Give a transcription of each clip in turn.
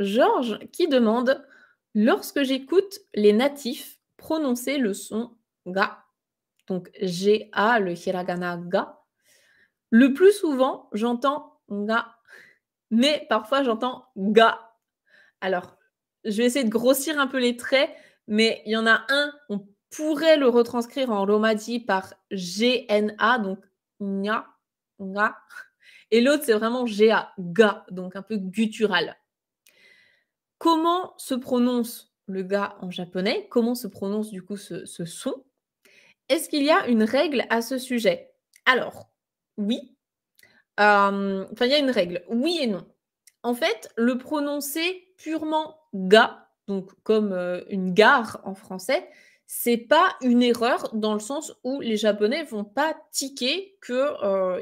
Georges qui demande: «Lorsque j'écoute les natifs prononcer le son ga», donc G-A, le hiragana ga, le plus souvent, j'entends nga, mais parfois j'entends ga. Alors, je vais essayer de grossir un peu les traits, mais il y en a un, on pourrait le retranscrire en romaji par G-N-A, donc gna, nga, et l'autre, c'est vraiment G-A, ga, donc un peu guttural. Comment se prononce le ga en japonais? Comment se prononce du coup ce son? Est-ce qu'il y a une règle à ce sujet? Alors, oui, enfin, il y a une règle, oui et non. En fait, le prononcer purement ga, donc comme, une gare en français, c'est pas une erreur dans le sens où les japonais vont pas tiquer que,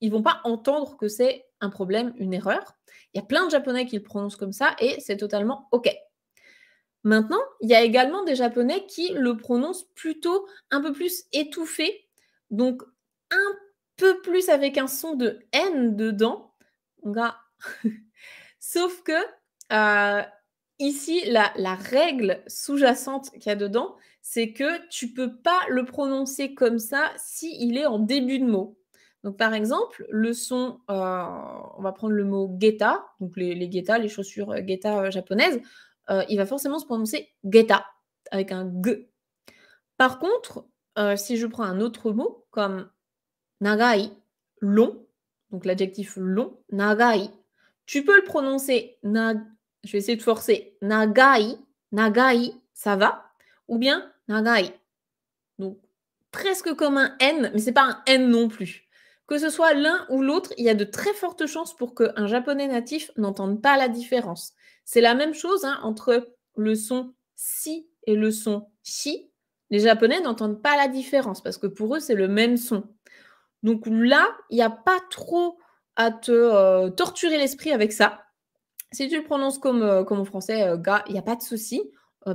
ils vont pas entendre que c'est un problème, une erreur. Il y a plein de japonais qui le prononcent comme ça et c'est totalement OK. Maintenant, il y a également des japonais qui le prononcent plutôt un peu plus étouffé, donc un peu plus avec un son de N dedans, ga. Sauf que, ici, la règle sous-jacente qu'il y a dedans, c'est que tu peux pas le prononcer comme ça s'il est en début de mot. Donc par exemple, le son, on va prendre le mot geta, donc les getas, les chaussures, geta, japonaises, il va forcément se prononcer geta avec un G. Par contre, si je prends un autre mot comme nagai, long, donc l'adjectif long, nagai, tu peux le prononcer je vais essayer de forcer, nagai, nagai, ça va, ou bien nagai. Donc presque comme un N, mais c'est pas un N non plus. Que ce soit l'un ou l'autre, il y a de très fortes chances pour qu'un japonais natif n'entende pas la différence. C'est la même chose hein, entre le son si et le son shi. Les japonais n'entendent pas la différence parce que pour eux, c'est le même son. Donc là, il n'y a pas trop à te torturer l'esprit avec ça. Si tu le prononces comme en français, gars, il n'y a pas de souci.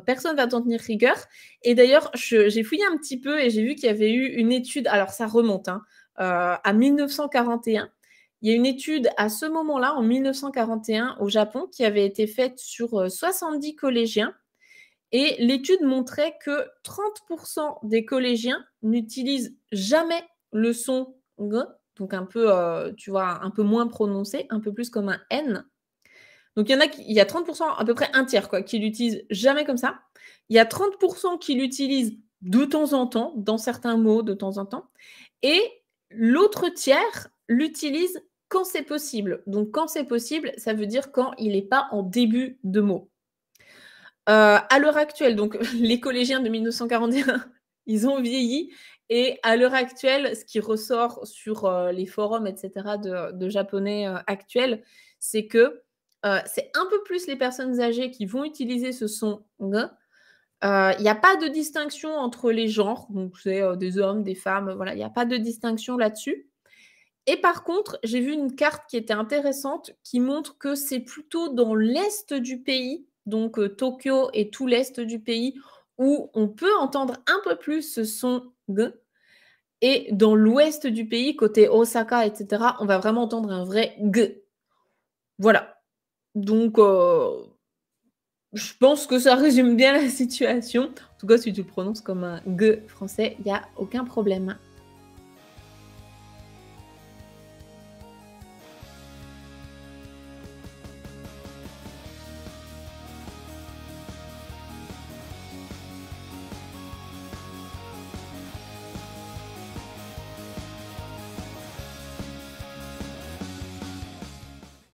Personne ne va t'en tenir rigueur. Et d'ailleurs, j'ai fouillé un petit peu et j'ai vu qu'il y avait eu une étude, alors ça remonte hein, à 1941. Il y a une étude à ce moment-là, en 1941, au Japon, qui avait été faite sur 70 collégiens. Et l'étude montrait que 30% des collégiens n'utilisent jamais le son g, donc un peu, tu vois, un peu moins prononcé, un peu plus comme un N. Donc il y a 30%, à peu près un tiers, quoi, qui l'utilisent jamais comme ça. Il y a 30% qui l'utilisent de temps en temps, dans certains mots, de temps en temps. Et l'autre tiers l'utilise quand c'est possible. Donc quand c'est possible, ça veut dire quand il n'est pas en début de mot. À l'heure actuelle, donc les collégiens de 1941, ils ont vieilli et à l'heure actuelle, ce qui ressort sur, les forums et cetera de japonais, actuels, c'est que, c'est un peu plus les personnes âgées qui vont utiliser ce son «g». Il y a pas de distinction entre les genres, donc c'est, des hommes, des femmes, voilà, il y a pas de distinction là-dessus. Et par contre, j'ai vu une carte qui était intéressante, qui montre que c'est plutôt dans l'est du pays, donc Tokyo et tout l'est du pays, où on peut entendre un peu plus ce son «g», et dans l'ouest du pays, côté Osaka et cetera, on va vraiment entendre un vrai «g». Voilà. Donc je pense que ça résume bien la situation. En tout cas, si tu le prononces comme un «g» français, il y a aucun problème.